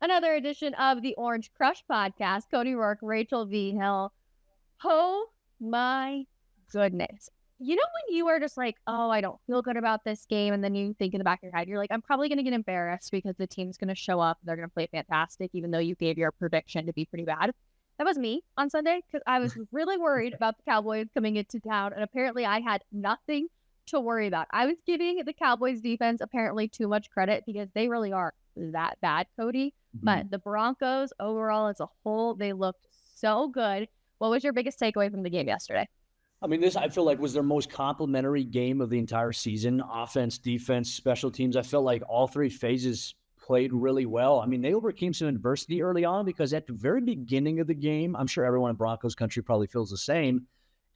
Another edition of the Orange Crush podcast. Cody Roark, Rachel Vigil. Oh my goodness. You know when you are just like, oh, I don't feel good about this game, and then you think in the back of your head, you're like, I'm probably going to get embarrassed because the team's going to show up. They're going to play fantastic, even though you gave your prediction to be pretty bad. That was me on Sunday because I was really worried about the Cowboys coming into town, and apparently I had nothing to worry about. I was giving the Cowboys defense apparently too much credit because they really are that bad, Cody. But the Broncos overall as a whole, they looked so good. What was your biggest takeaway from the game yesterday? I mean, this I feel like was their most complimentary game of the entire season. Offense, defense, special teams. I felt like all three phases played really well. I mean, they overcame some adversity early on because at the very beginning of the game, I'm sure everyone in Broncos country probably feels the same.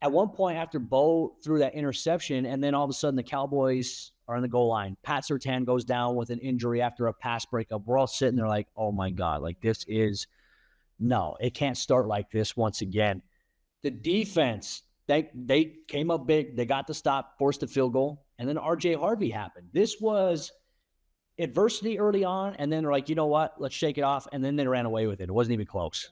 At one point after Bo threw that interception, and then all of a sudden the Cowboys are on the goal line. Pat Surtain goes down with an injury after a pass breakup. We're all sitting there like, oh my God, like this is, no, it can't start like this once again. The defense, they came up big. They got the stop, forced a field goal, and then RJ Harvey happened. This was adversity early on, and then they're like, you know what, let's shake it off, and then they ran away with it. It wasn't even close.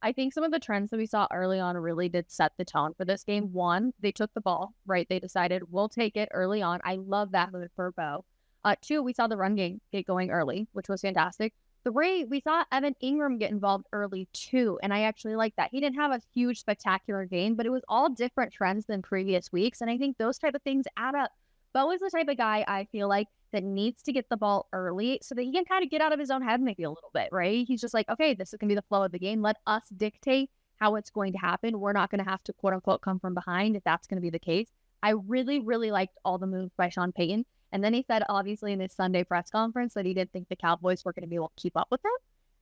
I think some of the trends that we saw early on really did set the tone for this game. One, they took the ball, right? They decided we'll take it early on. I love that move for Bo. Two, we saw the run game get going early, which was fantastic. Three, we saw Evan Ingram get involved early too, and I actually like that. He didn't have a huge spectacular game, but it was all different trends than previous weeks, and I think those type of things add up. Bo is the type of guy I feel like that needs to get the ball early so that he can kind of get out of his own head maybe a little bit, right? He's just like, okay, this is going to be the flow of the game. Let us dictate how it's going to happen. We're not going to have to, quote unquote, come from behind if that's going to be the case. I really, really liked all the moves by Sean Payton. And then he said, obviously, in his Sunday press conference that he didn't think the Cowboys were going to be able to keep up with him.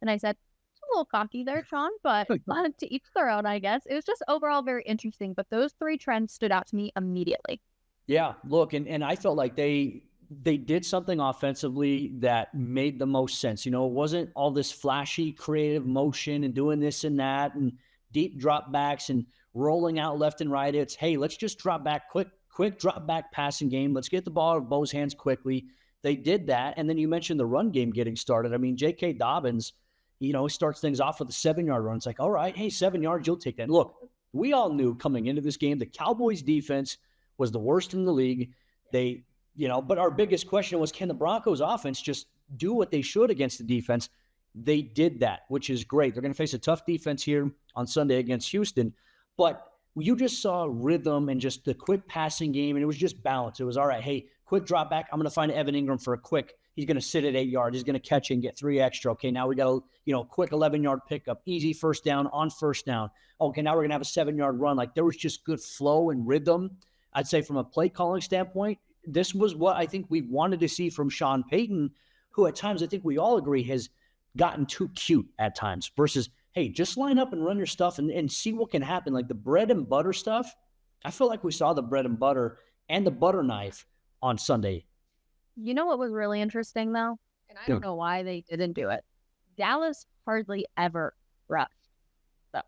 And I said, it's a little cocky there, Sean, but to each their own, I guess. It was just overall very interesting. But those three trends stood out to me immediately. Yeah, look, and I felt like they did something offensively that made the most sense. You know, it wasn't all this flashy creative motion and doing this and that and deep drop backs and rolling out left and right. It's, hey, let's just drop back, quick drop back passing game. Let's get the ball out of Bo's hands quickly. They did that. And then you mentioned the run game getting started. I mean, J.K. Dobbins, you know, starts things off with a 7-yard run. It's like, all right, hey, 7 yards, you'll take that. Look, we all knew coming into this game, the Cowboys defense was the worst in the league. But our biggest question was, can the Broncos offense just do what they should against the defense? They did that, which is great. They're going to face a tough defense here on Sunday against Houston. But you just saw rhythm and just the quick passing game, and it was just balance. It was, all right, hey, quick drop back. I'm going to find Evan Ingram for a quick. He's going to sit at 8 yards. He's going to catch it and get 3 extra. Okay, now we got a quick 11-yard pickup, easy first down on first down. Okay, now we're going to have a 7-yard run. Like, there was just good flow and rhythm. I'd say from a play calling standpoint, this was what I think we wanted to see from Sean Payton, who at times I think we all agree has gotten too cute at times versus, hey, just line up and run your stuff and see what can happen. Like the bread and butter stuff, I feel like we saw the bread and butter and the butter knife on Sunday. You know what was really interesting, though? And I don't know why they didn't do it. Dallas hardly ever rushed. So,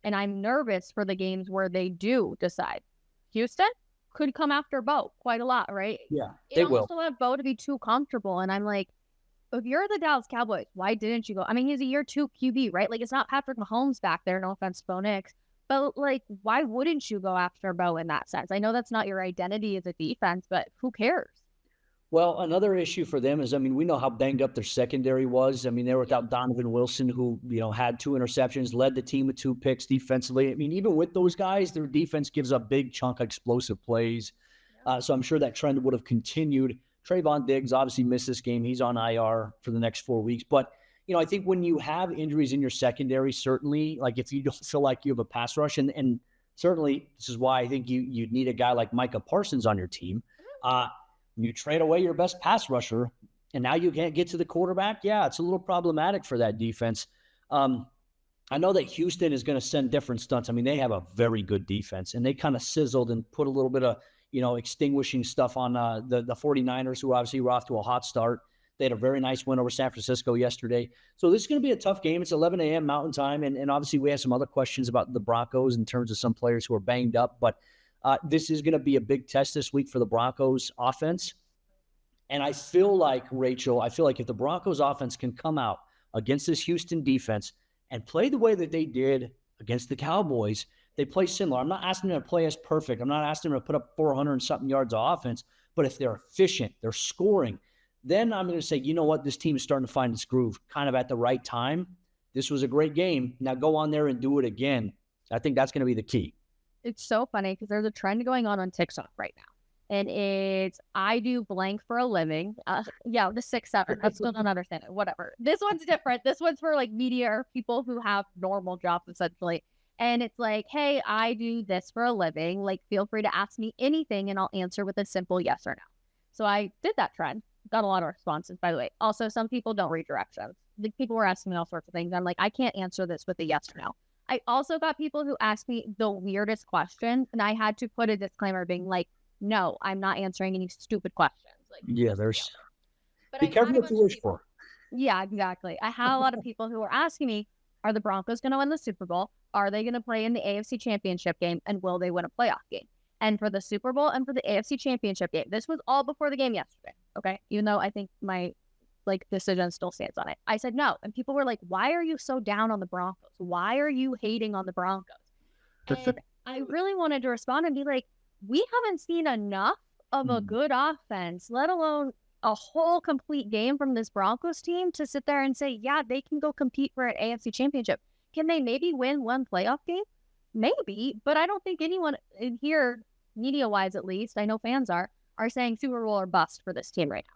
and I'm nervous for the games where they do decide. Houston could come after Bo quite a lot, right? Yeah, they will. Don't want Bo to be too comfortable. And I'm like, if you're the Dallas Cowboys, why didn't you go? I mean, he's a year 2 QB, right? Like, it's not Patrick Mahomes back there. No offense to Bo Nix. But, like, why wouldn't you go after Bo in that sense? I know that's not your identity as a defense, but who cares? Well, another issue for them is, I mean, we know how banged up their secondary was. I mean, they were without Donovan Wilson, who, had 2 interceptions, led the team with 2 picks defensively. I mean, even with those guys, their defense gives up big chunk of explosive plays. So I'm sure that trend would have continued. Trayvon Diggs obviously missed this game. He's on IR for the next 4 weeks. But, I think when you have injuries in your secondary, certainly, like if you don't feel like you have a pass rush, and certainly this is why I think you'd need a guy like Micah Parsons on your team. You trade away your best pass rusher, and now you can't get to the quarterback. Yeah, it's a little problematic for that defense. I know that Houston is going to send different stunts. I mean, they have a very good defense, and they kind of sizzled and put a little bit of, extinguishing stuff on the 49ers, who obviously were off to a hot start. They had a very nice win over San Francisco yesterday. So this is going to be a tough game. It's 11 a.m. Mountain Time, and obviously we have some other questions about the Broncos in terms of some players who are banged up, but this is going to be a big test this week for the Broncos offense. And I feel like, Rachel, if the Broncos offense can come out against this Houston defense and play the way that they did against the Cowboys, they play similar. I'm not asking them to play as perfect. I'm not asking them to put up 400 and something yards of offense, but if they're efficient, they're scoring, then I'm going to say, you know what, this team is starting to find its groove kind of at the right time. This was a great game. Now go on there and do it again. I think that's going to be the key. It's so funny because there's a trend going on TikTok right now. And it's, I do blank for a living. The 6'7". I still don't understand it. Whatever. This one's different. This one's for like media or people who have normal jobs, essentially. And it's like, hey, I do this for a living. Like, feel free to ask me anything and I'll answer with a simple yes or no. So I did that trend. Got a lot of responses, by the way. Also, some people don't read directions. The people were asking me all sorts of things. I'm like, I can't answer this with a yes or no. I also got people who asked me the weirdest questions, and I had to put a disclaimer being like, no, I'm not answering any stupid questions. Like, yeah, there's. But be careful what you wish for. Yeah, exactly. I had a lot of people who were asking me, are the Broncos going to win the Super Bowl? Are they going to play in the AFC Championship game? And will they win a playoff game? And for the Super Bowl and for the AFC Championship game, this was all before the game yesterday, okay? Even though I think my decision still stands on it. I said no. And people were like, why are you so down on the Broncos? Why are you hating on the Broncos? And I really wanted to respond and be like, we haven't seen enough of a good offense, let alone a whole complete game from this Broncos team to sit there and say, yeah, they can go compete for an AFC Championship. Can they maybe win one playoff game? Maybe, but I don't think anyone in here, media-wise at least, I know fans are saying Super Bowl or bust for this team right now.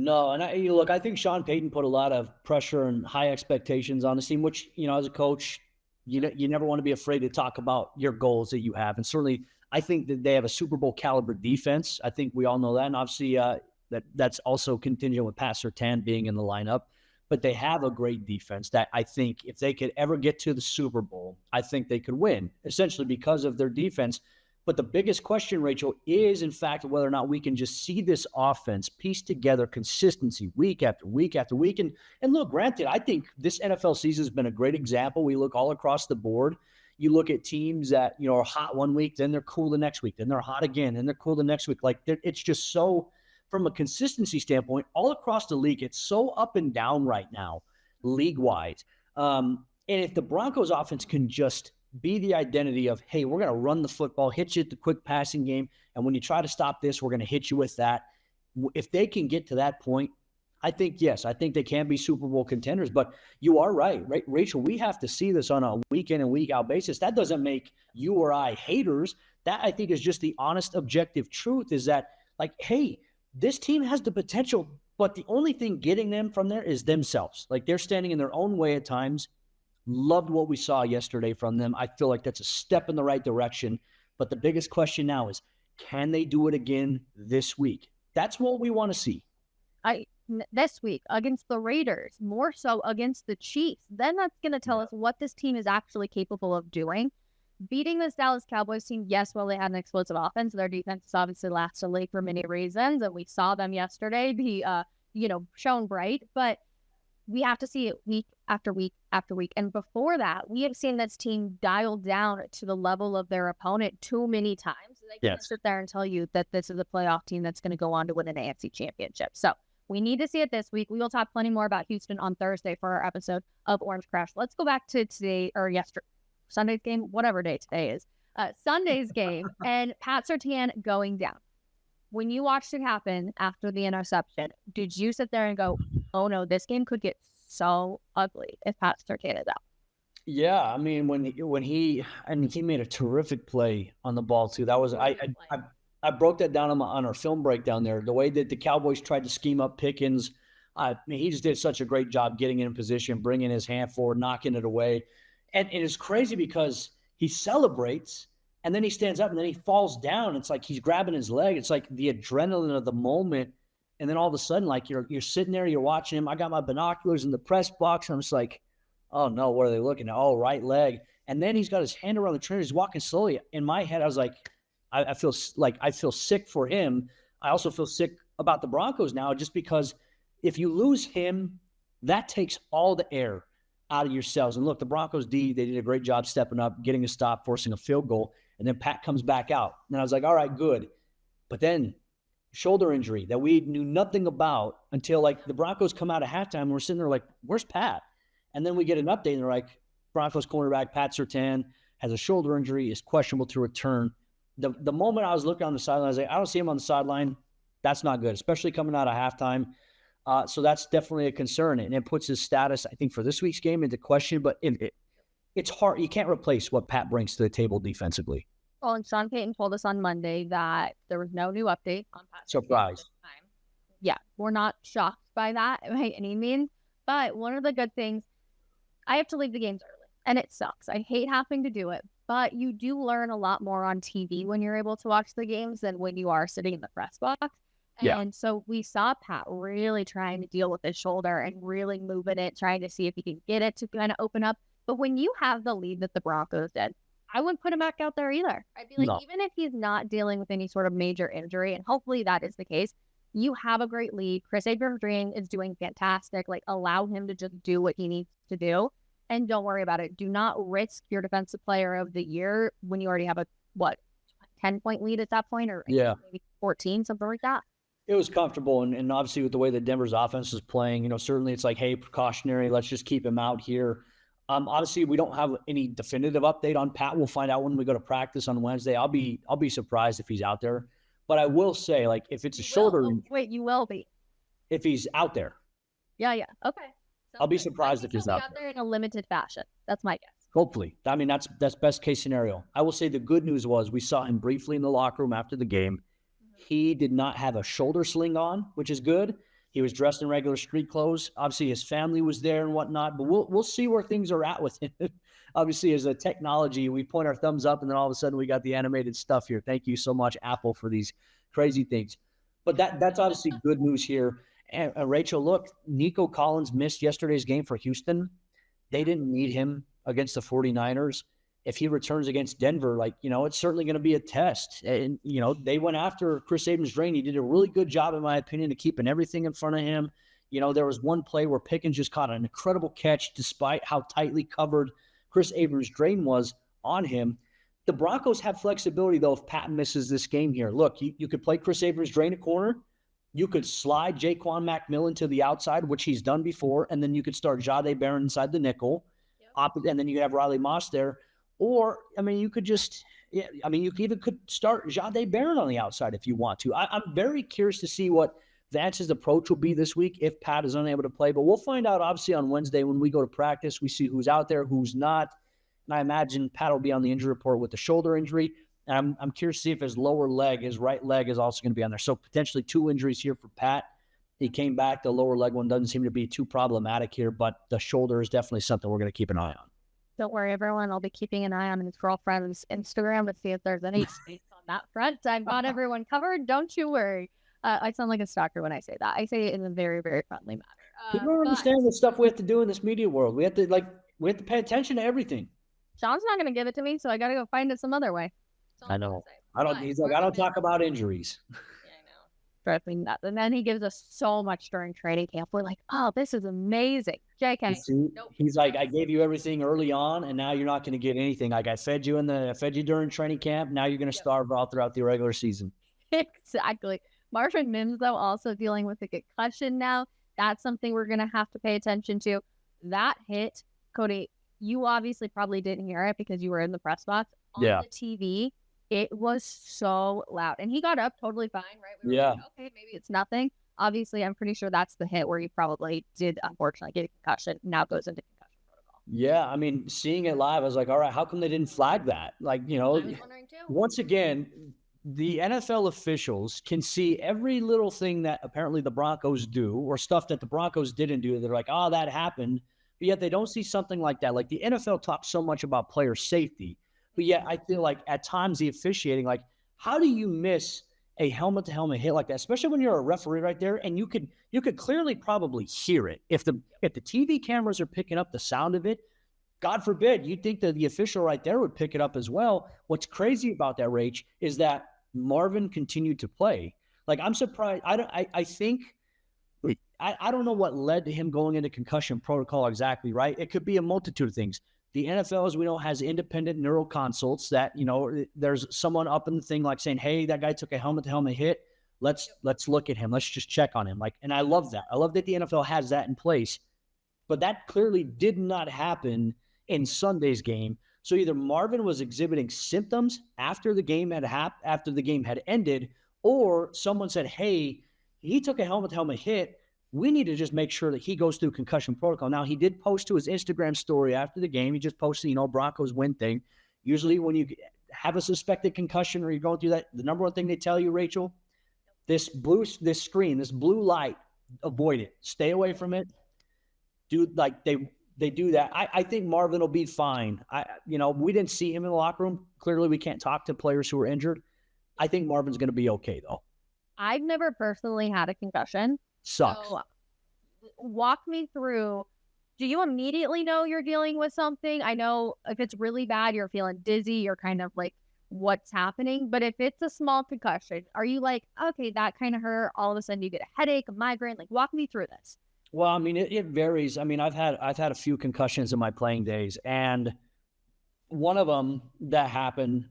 No, and I think Sean Payton put a lot of pressure and high expectations on the team, which, as a coach, you never want to be afraid to talk about your goals that you have. And certainly, I think that they have a Super Bowl caliber defense. I think we all know that. And obviously, that's also contingent with Pat Surtain being in the lineup. But they have a great defense that I think if they could ever get to the Super Bowl, I think they could win, essentially because of their defense. But the biggest question, Rachel, is, in fact, whether or not we can just see this offense piece together consistency week after week after week. And look, granted, I think this NFL season has been a great example. We look all across the board. You look at teams that, are hot one week, then they're cool the next week, then they're hot again, then they're cool the next week. Like, it's just so, from a consistency standpoint, all across the league, it's so up and down right now, league-wide. And if the Broncos offense can just be the identity of, hey, we're going to run the football, hit you at the quick passing game, and when you try to stop this, we're going to hit you with that. If they can get to that point, I think, yes, I think they can be Super Bowl contenders. But you are right, Rachel, we have to see this on a week in and week out basis. That doesn't make you or I haters. That, I think, is just the honest, objective truth is that, like, hey, this team has the potential, but the only thing getting them from there is themselves. Like, they're standing in their own way at times. Loved what we saw yesterday from them. I feel like that's a step in the right direction. But the biggest question now is, can they do it again this week? That's what we want to see. This week against the Raiders, more so against the Chiefs. Then that's going to tell us what this team is actually capable of doing. Beating this Dallas Cowboys team, yes, well, they had an explosive offense. Their defense is obviously last to late for many reasons, and we saw them yesterday be, shown bright. But we have to see it week after week after week. And before that, we have seen this team dialed down to the level of their opponent too many times. They can't sit there and tell you that this is a playoff team that's going to go on to win an AFC championship. So we need to see it this week. We will talk plenty more about Houston on Thursday for our episode of Orange Crash. Let's go back to today or yesterday, Sunday's game, whatever day today is, Sunday's game, and Pat Surtain going down. When you watched it happen after the interception, did you sit there and go, oh no, this game could get so ugly if Pat Surtain is out? Yeah, I mean, when he made a terrific play on the ball too. That was I broke that down on our film breakdown there. The way that the Cowboys tried to scheme up Pickens, I mean, he just did such a great job getting in position, bringing his hand forward, knocking it away. And it's crazy because he celebrates and then he stands up and then he falls down. It's like he's grabbing his leg. It's like the adrenaline of the moment. And then all of a sudden, like you're sitting there, you're watching him. I got my binoculars in the press box. And I'm just like, oh no, what are they looking at? Oh, right leg. And then he's got his hand around the trainer. He's walking slowly. In my head, I was like, I feel sick for him. I also feel sick about the Broncos now, just because if you lose him, that takes all the air out of yourselves. And look, the Broncos D, they did a great job stepping up, getting a stop, forcing a field goal, and then Pat comes back out. And I was like, all right, good. But then shoulder injury that we knew nothing about until like the Broncos come out of halftime and we're sitting there like, where's Pat? And then we get an update and they're like, Broncos cornerback Pat Surtain has a shoulder injury, is questionable to return. The moment I was looking on the sideline, I was like, I don't see him on the sideline. That's not good, especially coming out of halftime. So that's definitely a concern. And it puts his status, I think, for this week's game into question. But it's hard. You can't replace what Pat brings to the table defensively. Well, and Sean Payton told us on Monday that there was no new update on Pat. Surprise. Yeah, we're not shocked by that by any means. But one of the good things, I have to leave the games early, and it sucks. I hate having to do it, but you do learn a lot more on TV when you're able to watch the games than when you are sitting in the press box. And so we saw Pat really trying to deal with his shoulder and really moving it, trying to see if he can get it to kind of open up. But when you have the lead that the Broncos did, I wouldn't put him back out there either. I'd be like, even if he's not dealing with any sort of major injury, and hopefully that is the case, you have a great lead. Chris Abrams is doing fantastic. Like, allow him to just do what he needs to do. And don't worry about it. Do not risk your defensive player of the year when you already have a, 10-point lead at that point, or maybe 14, something like that. It was comfortable. And obviously with the way that Denver's offense is playing, certainly it's like, hey, precautionary, let's just keep him out here. Obviously we don't have any definitive update on Pat. We'll find out when we go to practice on Wednesday. I'll be surprised if he's out there. But I will say, like, if it's a shoulder. Wait, you will be. If he's out there. Yeah. Okay. I'll be surprised if he's out there in a limited fashion. That's my guess. Hopefully. I mean, that's best case scenario. I will say the good news was we saw him briefly in the locker room after the game. He did not have a shoulder sling on, which is good. He was dressed in regular street clothes. Obviously, his family was there and whatnot, but we'll see where things are at with him. Obviously, as a technology, we point our thumbs up, and then all of a sudden we got the animated stuff here. Thank you so much, Apple, for these crazy things. But that's obviously good news here. And Rachel, look, Nico Collins missed yesterday's game for Houston. They didn't need him against the 49ers. If he returns against Denver, it's certainly going to be a test. And, they went after Chris Abrams-Drain. He did a really good job, in my opinion, of keeping everything in front of him. There was one play where Pickens just caught an incredible catch despite how tightly covered Chris Abrams-Drain was on him. The Broncos have flexibility, though, if Pat misses this game here. Look, you could play Chris Abrams-Drain at corner. You could slide Jaquan McMillan to the outside, which he's done before, and then you could start Jahdae Barron inside the nickel, and then you have Riley Moss there. Or, you could just – you could start Jahdae Barron on the outside if you want to. I'm very curious to see what Vance's approach will be this week if Pat is unable to play. But we'll find out, obviously, on Wednesday when we go to practice. We see who's out there, who's not. And I imagine Pat will be on the injury report with the shoulder injury. And I'm curious to see if his right leg is also going to be on there. So potentially 2 injuries here for Pat. He came back. The lower leg one doesn't seem to be too problematic here, but the shoulder is definitely something we're going to keep an eye on. Don't worry, everyone. I'll be keeping an eye on his girlfriend's Instagram to see if there's any space on that front. I've got everyone covered. Don't you worry. I sound like a stalker when I say that. I say it in a very, very friendly manner. People don't understand the stuff we have to do in this media world. We have to pay attention to everything. Sean's not going to give it to me, so I got to go find it some other way. I know. I don't talk about injuries. And then he gives us so much during training camp. We're like, oh, this is amazing. JK. Nope. He's like, I gave you everything early on, and now you're not going to get anything. Like I fed you during training camp. Now you're going to starve out throughout the regular season. Exactly. Marvin Mims, though, also dealing with a concussion now. That's something we're going to have to pay attention to. That hit, Cody, you obviously probably didn't hear it because you were in the press box. On the TV, it was so loud. And he got up totally fine, right? We were like, okay, maybe it's nothing. Obviously, I'm pretty sure that's the hit where he probably did, unfortunately, get a concussion. Now goes into concussion protocol. Yeah, seeing it live, I was like, all right, how come they didn't flag that? I was wondering too. Once again, the NFL officials can see every little thing that apparently the Broncos do or stuff that the Broncos didn't do. They're like, oh, that happened. But yet they don't see something like that. Like the NFL talks so much about player safety. But yet I feel like at times the officiating, like how do you miss a helmet-to-helmet hit like that, especially when you're a referee right there, and you could clearly probably hear it. If the TV cameras are picking up the sound of it, God forbid, you'd think that the official right there would pick it up as well. What's crazy about that, Rach, is that Marvin continued to play. Like, I'm surprised. I think I don't know what led to him going into concussion protocol exactly, right? It could be a multitude of things. The NFL, as we know, has independent neural consults that, there's someone up in the thing like saying, hey, that guy took a helmet-to-helmet hit. Let's look at him. Let's just check on him. And I love that. I love that the NFL has that in place. But that clearly did not happen in Sunday's game. So either Marvin was exhibiting symptoms after the game had ended, or someone said, "Hey, he took a helmet-to-helmet hit. We need to just make sure that he goes through concussion protocol." Now, he did post to his Instagram story after the game. He just posted, Broncos win thing. Usually when you have a suspected concussion or you're going through that, the number one thing they tell you, Rachel, this blue light, avoid it. Stay away from it. Dude, like they do that. I think Marvin will be fine. We didn't see him in the locker room. Clearly, we can't talk to players who are injured. I think Marvin's going to be okay, though. I've never personally had a concussion. Sucks. So walk me through. Do you immediately know you're dealing with something? I know if it's really bad, you're feeling dizzy, you're kind of like, what's happening? But if it's a small concussion, are you like, okay, that kind of hurt? All of a sudden you get a headache, a migraine? Like, walk me through this. Well, I mean, it varies. I mean, I've had a few concussions in my playing days, and one of them that happened,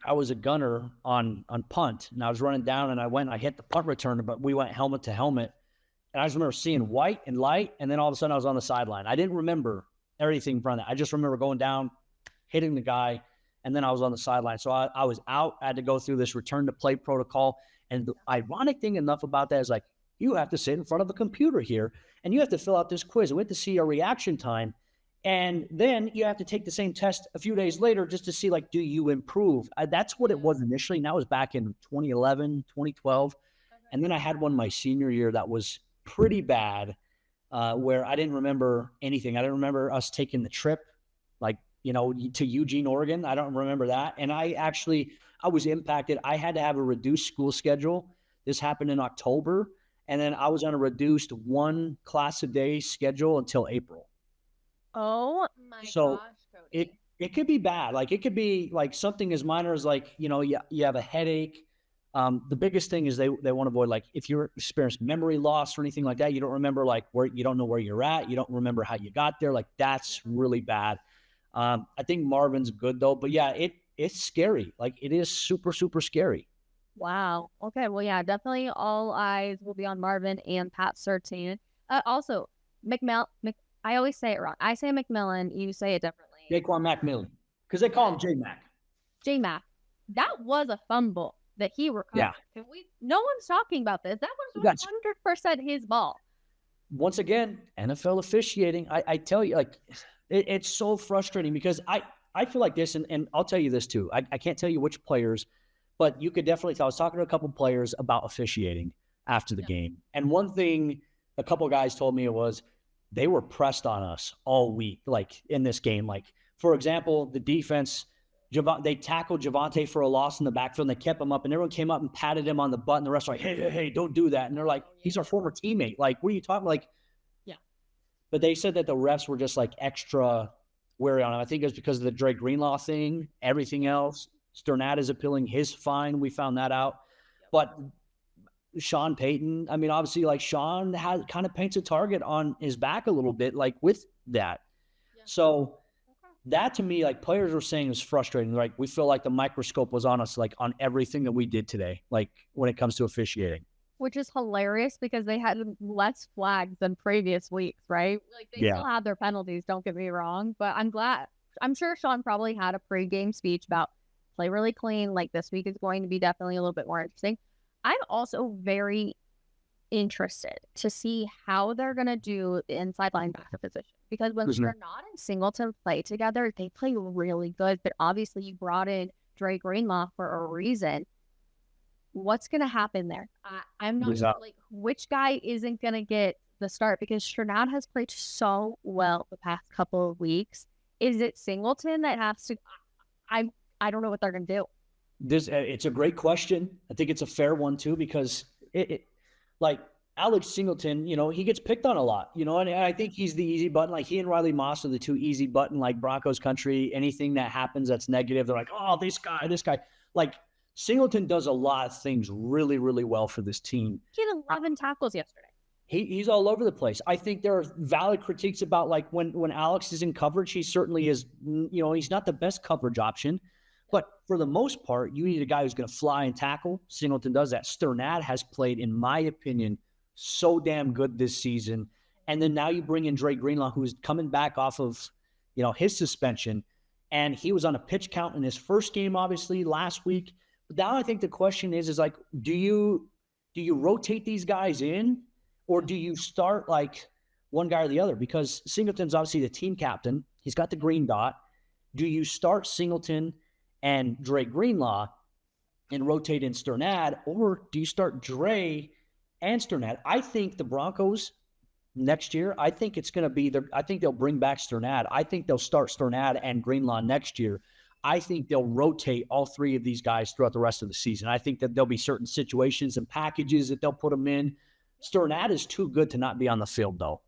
I was a gunner on punt, and I was running down, and I hit the punt returner, but we went helmet to helmet, and I just remember seeing white and light, and then all of a sudden I was on the sideline. I didn't remember everything from that. I just remember going down, hitting the guy, and then I was on the sideline. So I was out. I had to go through this return to play protocol, and the ironic thing enough about that is, like, you have to sit in front of a computer here, and you have to fill out this quiz. We have to see your reaction time. And then you have to take the same test a few days later just to see, like, do you improve? That's what it was initially. And that was back in 2011, 2012. And then I had one my senior year that was pretty bad, where I didn't remember anything. I didn't remember us taking the trip, like, to Eugene, Oregon. I don't remember that. And I was impacted. I had to have a reduced school schedule. This happened in October. And then I was on a reduced 1 class a day schedule until April. Oh my gosh, Cody. It could be bad. Like, it could be like something as minor as, like, you have a headache. The biggest thing is they want to avoid, like, if you're experiencing memory loss or anything like that, you don't remember, like, where you don't know where you're at. You don't remember how you got there. Like, that's really bad. I think Marvin's good though, but yeah, it's scary. Like, it is super, super scary. Wow. Okay. Well, yeah, definitely all eyes will be on Marvin and Pat Surtain. Also, I always say it wrong. I say McMillan. You say it differently. Jaquan McMillan, because they call him J-Mac. J-Mac. That was a fumble that he recovered. Yeah. No one's talking about this. That was 100% his ball. Once again, NFL officiating. I tell you, like, it's so frustrating because I feel like this, and I'll tell you this too. I can't tell you which players, but you could definitely tell. I was talking to a couple players about officiating after the game. And one thing a couple guys told me was they were pressed on us all week, like, in this game. Like, for example, the defense, they tackled Javonte for a loss in the backfield, and they kept him up, and everyone came up and patted him on the butt, and the rest were like, hey, don't do that. And they're like, he's our former teammate. Like, what are you talking about? Like, yeah. But they said that the refs were just, like, extra wary on him. I think it was because of the Dre Greenlaw thing, everything else. Sternad is appealing his fine. We found that out. But Sean Payton, I mean, obviously, like, Sean kind of paints a target on his back a little bit, like, with that. Yeah. So that, to me, like, players were saying, is frustrating. Like, we feel like the microscope was on us, like, on everything that we did today, like, when it comes to officiating. Which is hilarious because they had less flags than previous weeks, right? Like, they still had their penalties, don't get me wrong. But I'm sure Sean probably had a pregame speech about play really clean. Like, this week is going to be definitely a little bit more interesting. I'm also very interested to see how they're going to do the inside linebacker position. Because when Sternad and Singleton play together, they play really good. But obviously, you brought in Dre Greenlaw for a reason. What's going to happen there? I'm not sure, like, which guy isn't going to get the start, because Sternad has played so well the past couple of weeks. Is it Singleton that has to? I don't know what they're going to do. It's a great question. I think it's a fair one too, because like, Alex Singleton, he gets picked on a lot, and I think he's the easy button. Like, he and Riley Moss are the two easy button, like, Broncos country. Anything that happens that's negative, they're like, oh, this guy. Like, Singleton does a lot of things really, really well for this team. He had 11 tackles yesterday. He's all over the place. I think there are valid critiques about, like, when Alex is in coverage, he certainly is, he's not the best coverage option. But for the most part, you need a guy who's going to fly and tackle. Singleton does that. Sternad has played, in my opinion, so damn good this season. And then now you bring in Dre Greenlaw, who's coming back off of, his suspension. And he was on a pitch count in his first game, obviously, last week. But now I think the question is like, do you rotate these guys in, or do you start like one guy or the other? Because Singleton's obviously the team captain. He's got the green dot. Do you start Singleton and Dre Greenlaw and rotate in Sternad, or do you start Dre and Sternad? I think the Broncos next year, I think it's going to be I think they'll bring back Sternad. I think they'll start Sternad and Greenlaw next year. I think they'll rotate all three of these guys throughout the rest of the season. I think that there'll be certain situations and packages that they'll put them in. Sternad is too good to not be on the field, though.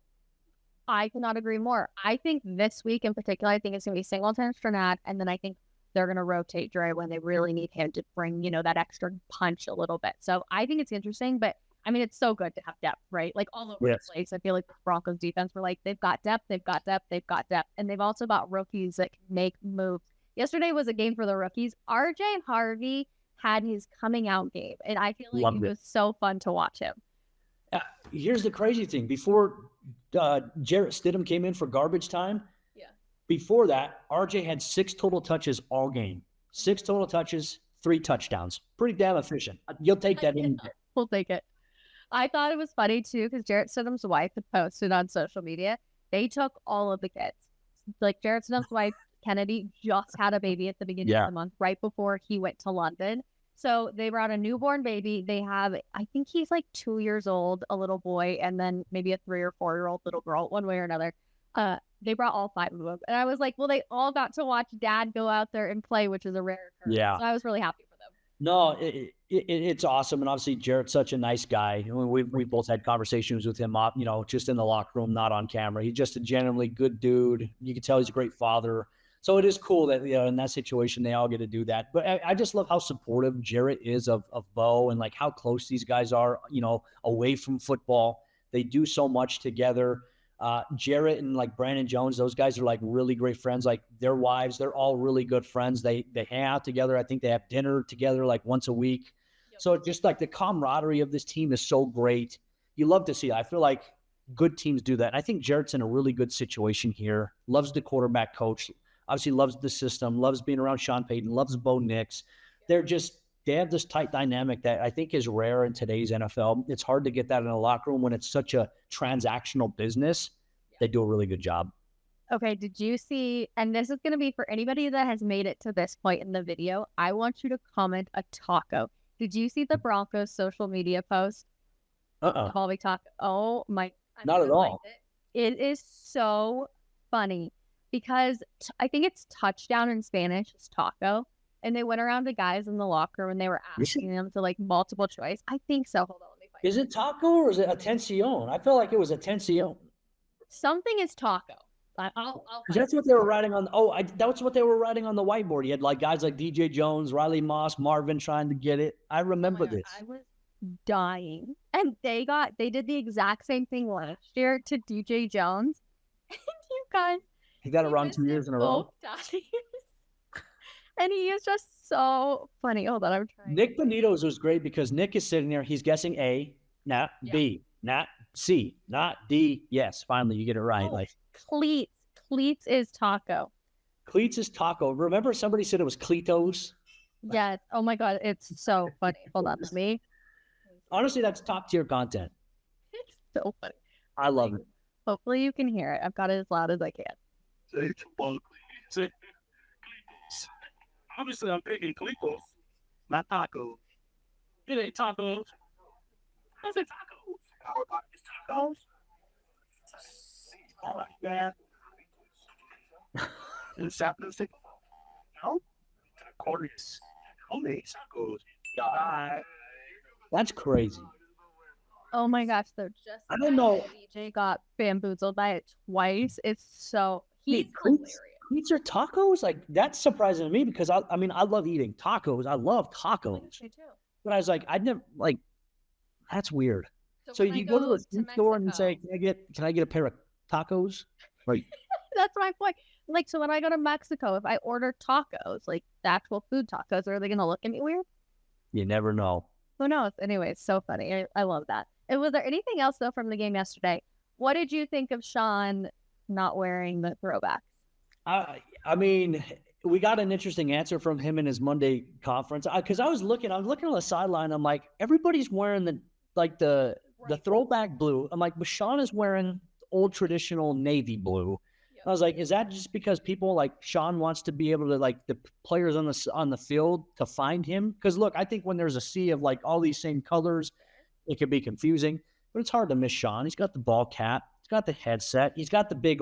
I cannot agree more. I think this week in particular, I think it's going to be Singleton, Sternad, and then I think they're going to rotate Dre when they really need him to bring, that extra punch a little bit. So I think it's interesting, but I mean, it's so good to have depth, right? Like all over the place. I feel like the Broncos defense were like, they've got depth, they've got depth, they've got depth. And they've also got rookies that can make moves. Yesterday was a game for the rookies. RJ Harvey had his coming out game, and I feel like it was so fun to watch him. Here's the crazy thing. Before Jarrett Stidham came in for garbage time, before that, RJ had 6 total touches all game. 6 total touches, 3 touchdowns. Pretty damn efficient. You'll take that in. We'll take it. I thought it was funny, too, because Jarrett Stidham's wife had posted on social media. They took all of the kids. Like, Jarrett Stidham's wife, Kennedy, just had a baby at the beginning of the month, right before he went to London. So they brought a newborn baby. They have, I think he's like 2 years old, a little boy, and then maybe a 3 or 4-year-old little girl, one way or another. They brought all 5 of them. And I was like, well, they all got to watch dad go out there and play, which is a rare occurrence. Yeah. So I was really happy for them. No, it's awesome. And obviously Jarrett's such a nice guy. We both had conversations with him, just in the locker room, not on camera. He's just a genuinely good dude. You can tell he's a great father. So it is cool that, in that situation, they all get to do that. But I just love how supportive Jarrett is of Bo, and like how close these guys are, away from football. They do so much together. Jarrett and like Brandon Jones, those guys are like really great friends. Like their wives, they're all really good friends. They hang out together. I think they have dinner together like once a week. So it's just like the camaraderie of this team is so great. You love to see it. I feel like good teams do that. And I think Jarrett's in a really good situation here. Loves the quarterback coach. Obviously loves the system, loves being around Sean Payton, loves Bo Nix. They have this tight dynamic that I think is rare in today's NFL. It's hard to get that in a locker room when it's such a transactional business. They do a really good job. Okay, did you see, and this is going to be for anybody that has made it to this point in the video, I want you to comment a taco. Did you see the Broncos social media post? Involving taco. Oh my. Not at all. It is so funny because I think it's touchdown in Spanish is taco. And they went around to guys in the locker when they were asking them to like multiple choice. I think so. Hold on, let me find it. Is it taco or is it atención? I feel like it was atención. Something is taco. That's what they were writing on. That's what they were writing on the whiteboard. You had like guys like DJ Jones, Riley Moss, Marvin trying to get it. I remember this. I was dying, and they did the exact same thing last year to DJ Jones. And you guys, he got it wrong 2 years in a row. And he is just so funny. Hold on, I'm trying. Nick Benito's was great because Nick is sitting there. He's guessing A, not B, not C, not D. Yes, finally you get it right. Oh, like cleats. Cleats is taco. Cleats is taco. Remember somebody said it was Cletos? Yes. Oh my God, it's so funny. Hold on to me. Honestly, that's top tier content. It's so funny. I love it. Hopefully you can hear it. I've got it as loud as I can. Say obviously, I'm picking Cletos, not tacos. It ain't tacos. I said tacos. It's tacos. I like that. It's happening. No? Tacos. Only tacos. God. That's crazy. Oh my gosh, though. Just I don't know. DJ got bamboozled by it twice. It's so he's hilarious. Cleats are tacos? Like, that's surprising to me because I love eating tacos. I love tacos. Me too. But I was like, I'd never like. That's weird. So you go to the store and say, "Can I get a pair of tacos?" Like, that's my point. Like, so when I go to Mexico, if I order tacos, like the actual food tacos, are they gonna look at me weird? You never know. Who knows? Anyway, it's so funny. I love that. And was there anything else though from the game yesterday? What did you think of Sean not wearing the throwbacks? I mean, we got an interesting answer from him in his Monday conference. Because I was looking on the sideline. I'm like, everybody's wearing the throwback blue. I'm like, but Sean is wearing old traditional navy blue. Yep. I was like, is that just because people like Sean wants to be able to like the players on the field to find him? Because look, I think when there's a sea of like all these same colors, it could be confusing. But it's hard to miss Sean. He's got the ball cap. He's got the headset. He's got the big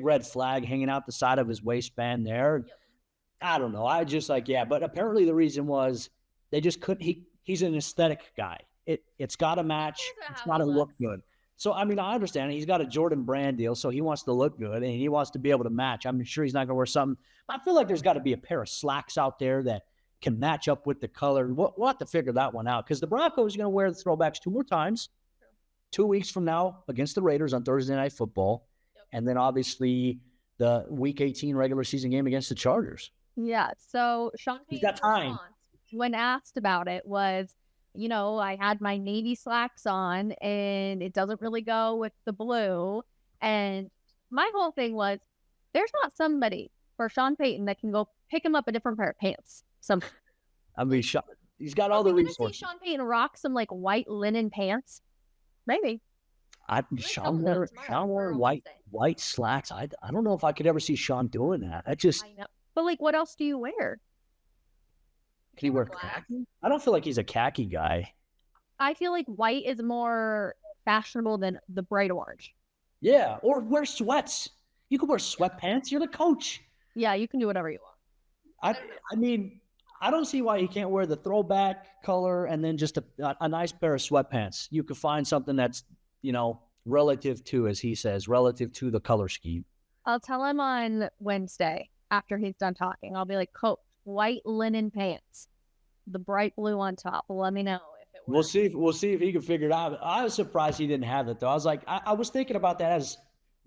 red flag hanging out the side of his waistband there. Yep. I don't know. I just like, yeah. But apparently the reason was they just couldn't. He's an aesthetic guy. It's got to match. It's got to look good. So, I mean, I understand. He's got a Jordan brand deal, so he wants to look good, and he wants to be able to match. I'm sure he's not going to wear something. But I feel like there's got to be a pair of slacks out there that can match up with the color. We'll have to figure that one out because the Broncos are going to wear the throwbacks 2 more times. 2 weeks from now against the Raiders on Thursday Night Football. Yep. And then obviously the Week 18 regular season game against the Chargers. Yeah, so Sean Payton's response when asked about it was, I had my navy slacks on and it doesn't really go with the blue. And my whole thing was, there's not somebody for Sean Payton that can go pick him up a different pair of pants. I mean, he's got all the resources. See Sean Payton rock some like white linen pants? Maybe. Sean wore white slacks. I don't know if I could ever see Sean doing that. I know. But like, what else do you wear? Can he wear khaki? I don't feel like he's a khaki guy. I feel like white is more fashionable than the bright orange. Yeah, or wear sweats. You can wear sweatpants. You're the coach. Yeah, you can do whatever you want. I mean, I don't see why he can't wear the throwback color and then just a nice pair of sweatpants. You could find something that's, relative to, as he says, relative to the color scheme. I'll tell him on Wednesday after he's done talking. I'll be like, Coach, white linen pants, the bright blue on top. Let me know if it works. We'll see if he can figure it out. I was surprised he didn't have it though. I was like, I was thinking about that as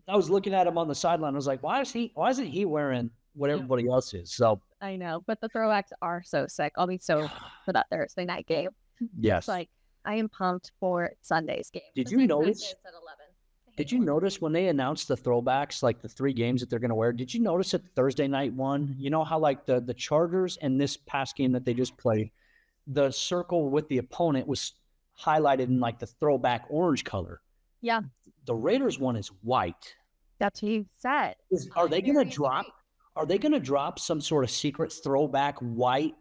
I was looking at him on the sideline. I was like, why isn't he wearing what everybody else is? So I know, but the throwbacks are so sick. I'll be so for that Thursday night game. Yes. It's like I am pumped for Sunday's game. Did you notice? Did you notice when they announced the throwbacks, like the 3 games that they're going to wear? Did you notice at the Thursday night one? You know how like the Chargers and this past game that they just played, the circle with the opponent was highlighted in like the throwback orange color. Yeah. The Raiders one is white. That's what you said. Are they going to drop? Are they going to drop some sort of secret throwback white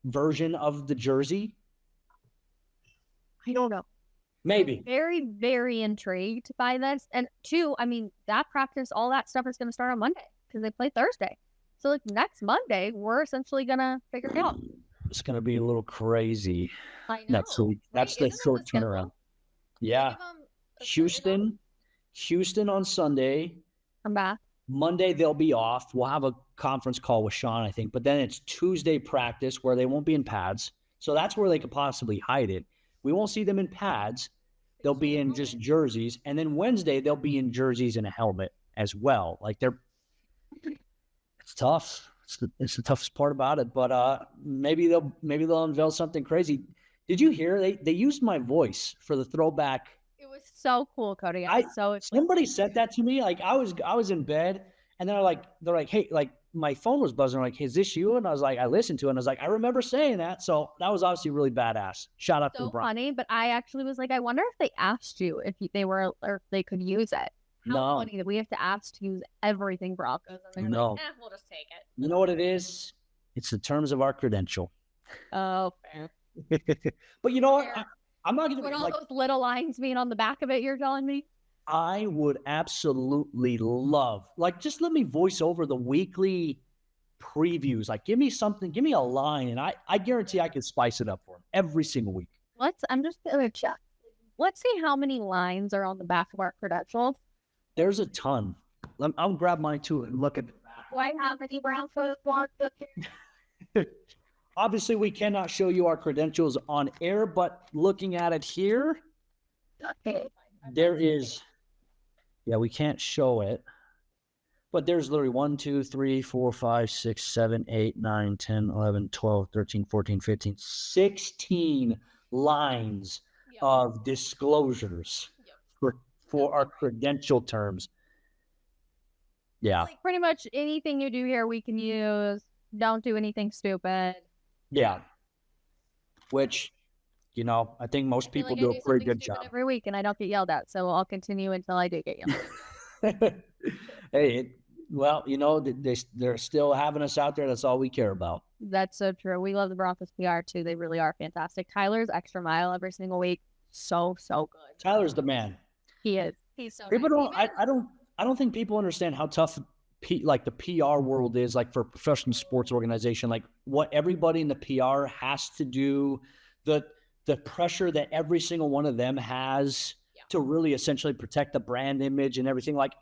version of the jersey? I don't know. Maybe. Very, very intrigued by this. And 2, I mean, that practice, all that stuff is going to start on Monday because they play Thursday. So like next Monday, we're essentially going to figure it out. It's going to be a little crazy. I know. That's the short turnaround. Yeah. Houston on Sunday. I'm back. Monday, they'll be off. We'll have a conference call with Sean, I think. But then it's Tuesday practice where they won't be in pads. So that's where they could possibly hide it. We won't see them in pads. They'll be in just jerseys. And then Wednesday, they'll be in jerseys and a helmet as well. Like it's tough. It's the toughest part about it. But maybe they'll unveil something crazy. Did you hear? They used my voice for the throwback. It was so cool, Cody. Somebody sent that to me. Like I was in bed and they're like, hey, like my phone was buzzing. Like, hey, is this you? And I was like, I listened to it and I was like, I remember saying that. So that was obviously really badass. Shout out to the Broncos. Funny, but I actually was like, I wonder if they asked you if they were or if they could use it. How funny that we have to ask to use everything Broncos. And they're like, we'll just take it. You know what it is? It's the terms of our credential. Oh, fair. But you know what? I'm not going to put all those little lines being on the back of it. You're telling me? I would absolutely love, like, just let me voice over the weekly previews. Like, give me something, give me a line, and I guarantee I can spice it up for them every single week. I'm just going to check. Let's see how many lines are on the back of our credentials. There's a ton. I'll grab mine too and look at. Why how many Broncos want the? Obviously, we cannot show you our credentials on air, but looking at it here, there is. Yeah, we can't show it. But there's literally 1, 2, 3, 4, 5, 6, 7, 8, 9, 10, 11, 12, 13, 14, 15, 16 lines of disclosures for our credential terms. Yeah. Like pretty much anything you do here, we can use. Don't do anything stupid. Yeah. Which, I think most people do a pretty good job. Every week, and I don't get yelled at, so I'll continue until I do get yelled at. Hey, they're still having us out there. That's all we care about. That's so true. We love the Broncos PR too. They really are fantastic. Tyler's extra mile every single week. So good. Tyler's the man. He is. He's so people nice. I don't think people understand how tough the PR world is, like for a professional sports organization, like what everybody in the PR has to do, the pressure that every single one of them has to really essentially protect the brand image and everything. Like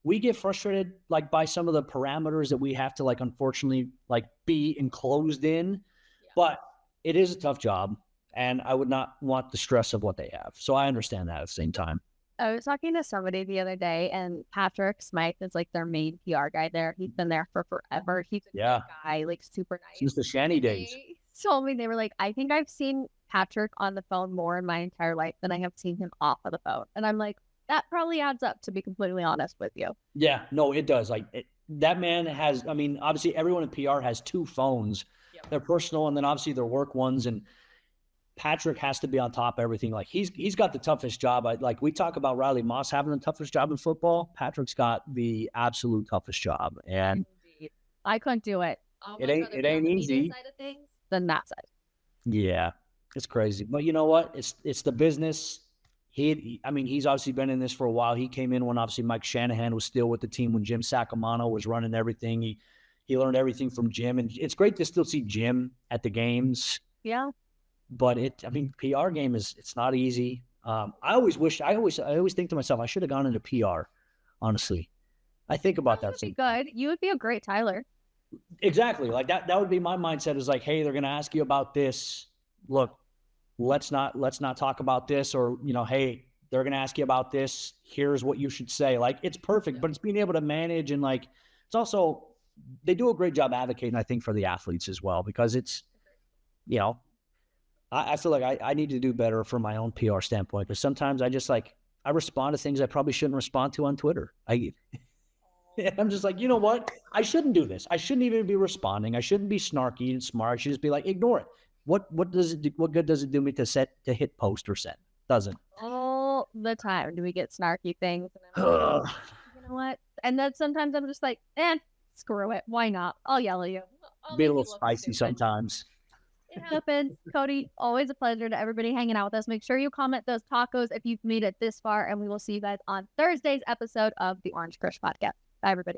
we get frustrated like by some of the parameters that we have to like, unfortunately, like be enclosed in, but it is a tough job and I would not want the stress of what they have. So I understand that at the same time. I was talking to somebody the other day, and Patrick Smythe is like their main PR guy there. He's been there for forever. He's a good guy, like super nice. Since the Shanny days. They told me, they were like, I think I've seen Patrick on the phone more in my entire life than I have seen him off of the phone. And I'm like, that probably adds up, to be completely honest with you. Yeah, no, it does. Like that man has, obviously everyone in PR has two phones, their personal and then obviously their work ones. And Patrick has to be on top of everything. Like he's got the toughest job. Like we talk about Riley Moss having the toughest job in football. Patrick's got the absolute toughest job, and I couldn't do it. It ain't easy. Side of things than that side. Yeah, it's crazy. But you know what? It's the business. He's obviously been in this for a while. He came in when obviously Mike Shanahan was still with the team, when Jim Sacamano was running everything. He learned everything from Jim, and it's great to still see Jim at the games. Yeah. But PR game it's not easy. I always think to myself, I should have gone into PR. Honestly, I think about that. Would be good. You would be a great Tyler. Exactly. Like that would be my mindset, is like, hey, they're going to ask you about this. Look, let's not talk about this, or, hey, they're going to ask you about this. Here's what you should say. Like, it's perfect, but it's being able to manage. And like, it's also, they do a great job advocating, I think, for the athletes as well, because it's, I feel like I need to do better from my own PR standpoint, because sometimes I respond to things I probably shouldn't respond to on Twitter. I'm just like, you know what? I shouldn't do this. I shouldn't even be responding. I shouldn't be snarky and smart. I should just be like, ignore it. What does it do? What good does it do me to hit post or send? Doesn't. All the time do we get snarky things. And I'm like, you know what? And then sometimes I'm just like, screw it. Why not? I'll yell at you. Be a little spicy sometimes. It happens. Cody, always a pleasure to everybody hanging out with us. Make sure you comment those tacos if you've made it this far, and we will see you guys on Thursday's episode of the Orange Crush Podcast. Bye, everybody.